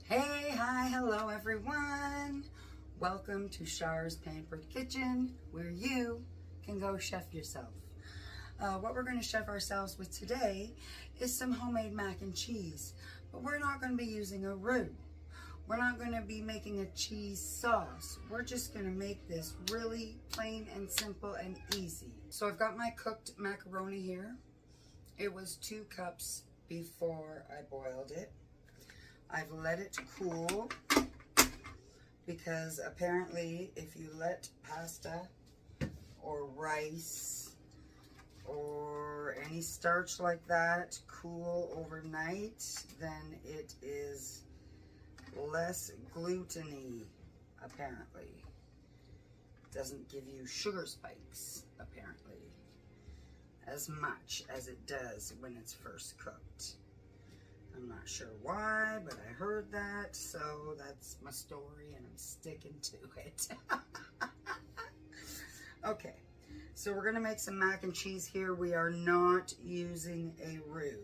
Hey, hi, hello everyone. Welcome to Char's Pampered Kitchen, where you can go chef yourself. What we're going to chef ourselves with today is some homemade mac and cheese, but we're not going to be using a roux. We're not going to be making a cheese sauce. We're just going to make this really plain and simple and easy. So I've got my cooked macaroni here. It was 2 cups before I boiled it. I've let it cool because apparently if you let pasta or rice or any starch like that cool overnight, then it is less gluten-y, apparently. It doesn't give you sugar spikes, apparently, as much as it does when it's first cooked. I'm not sure why, but I heard that, so that's my story and I'm sticking to it. Okay, so we're gonna make some mac and cheese here. We are not using a roux.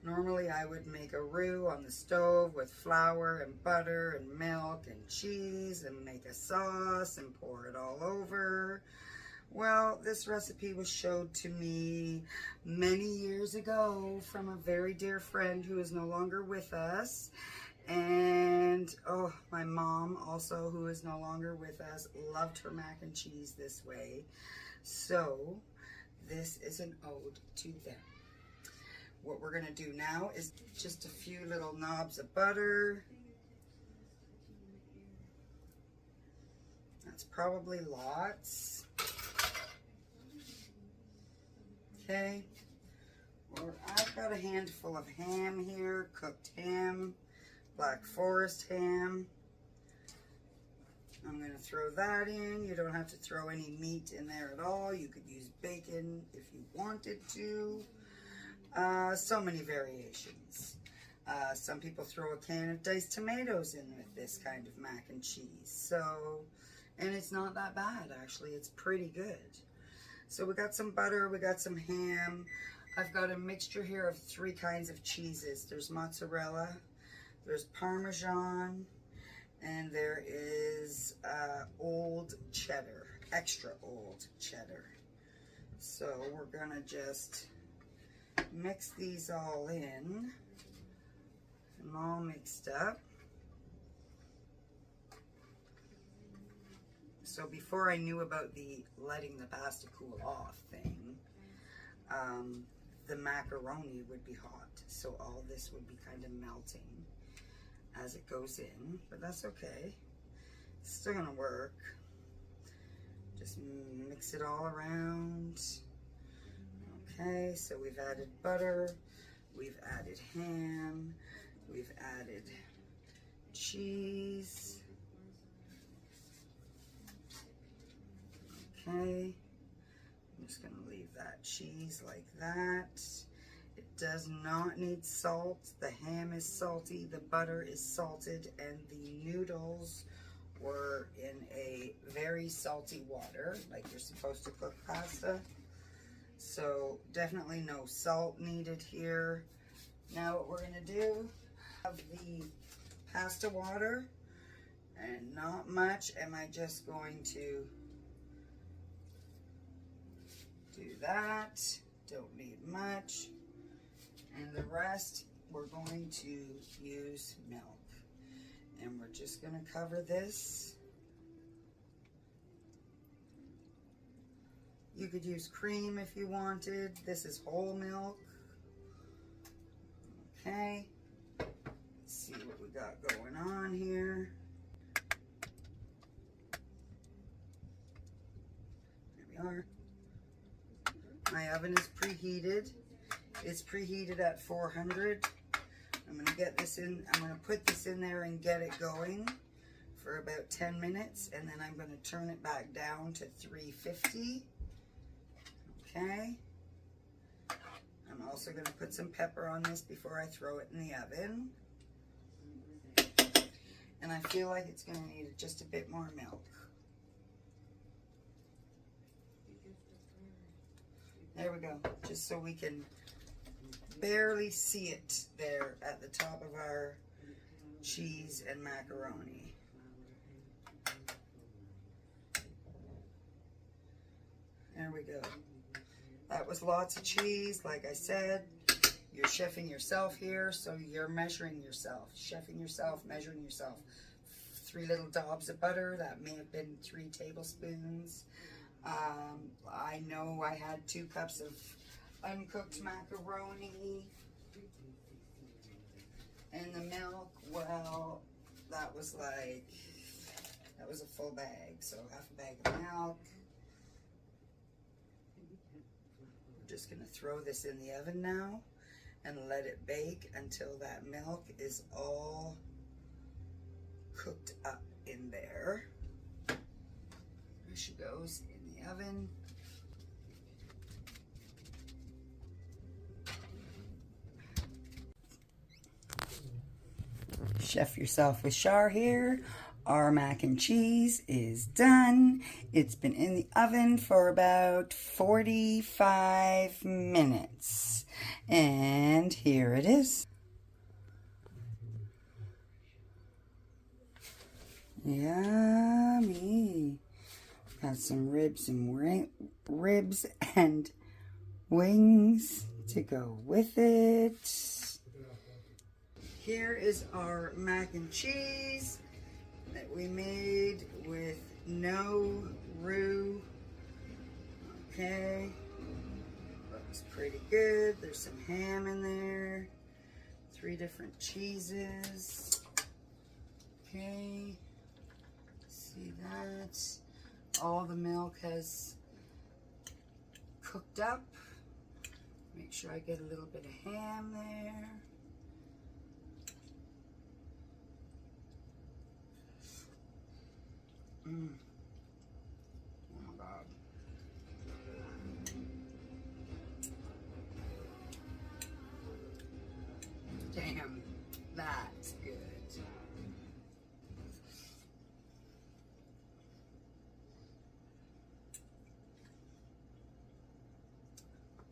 Normally I would make a roux on the stove with flour and butter and milk and cheese and make a sauce and pour it all over. Well, this recipe was showed to me many years ago from a very dear friend who is no longer with us. And, oh, my mom also, who is no longer with us, loved her mac and cheese this way. So, this is an ode to them. What we're going to do now is just a few little knobs of butter. That's probably lots. Okay, or I've got a handful of ham here, cooked ham, Black Forest ham. I'm going to throw that in. You don't have to throw any meat in there at all. You could use bacon if you wanted to. So many variations. Some people throw a can of diced tomatoes in with this kind of mac and cheese. So, and it's not that bad, actually. It's pretty good. So we got some butter, we got some ham. I've got a mixture here of 3 kinds of cheeses. There's mozzarella, there's Parmesan, and there is old cheddar, extra old cheddar. So we're gonna just mix these all in, and all mixed up. So before I knew about the letting the pasta cool off thing, the macaroni would be hot. So all this would be kind of melting as it goes in, but that's okay. It's still gonna work. Just mix it all around. Okay, so we've added butter, we've added ham, we've added cheese. Okay, I'm just gonna leave that cheese like that. It does not need salt. The ham is salty, the butter is salted, and the noodles were in a very salty water, like you're supposed to cook pasta. So definitely no salt needed here. Now what we're gonna do, have the pasta water, and not much. Am I just going to do that? Don't need much. And the rest, we're going to use milk. And we're just gonna cover this. You could use cream if you wanted. This is whole milk. Okay. Let's see what we got going on here. There we are. My oven is preheated. It's preheated at 400. I'm gonna get this in, I'm gonna put this in there and get it going for about 10 minutes, and then I'm gonna turn it back down to 350. Okay. I'm also gonna put some pepper on this before I throw it in the oven. And I feel like it's gonna need just a bit more milk. There we go, just so we can barely see it there at the top of our cheese and macaroni. There we go. That was lots of cheese. Like I said, you're chefing yourself here, so you're measuring yourself. Chefing yourself, measuring yourself. 3 little daubs of butter. That may have been 3 tablespoons. I know I had 2 cups of uncooked macaroni. And the milk, well, that was a full bag. So half a bag of milk. Just gonna throw this in the oven now and let it bake until that milk is all cooked up in there. There she goes in the oven. Chef Yourself with Char here. Our mac and cheese is done. It's been in the oven for about 45 minutes. And here it is. Yummy. Got some ribs and wings to go with it. Here is our mac and cheese that we made with no roux. Okay, looks pretty good. There's some ham in there, 3 different cheeses. Okay, see that? All the milk has cooked up. Make sure I get a little bit of ham there. Oh my God. Damn, that's good.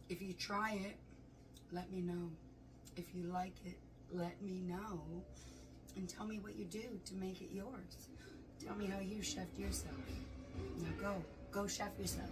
If you try it, let me know. If you like it, let me know. And tell me what you do to make it yours. Tell me how you chefed yourself. Now go chef yourself.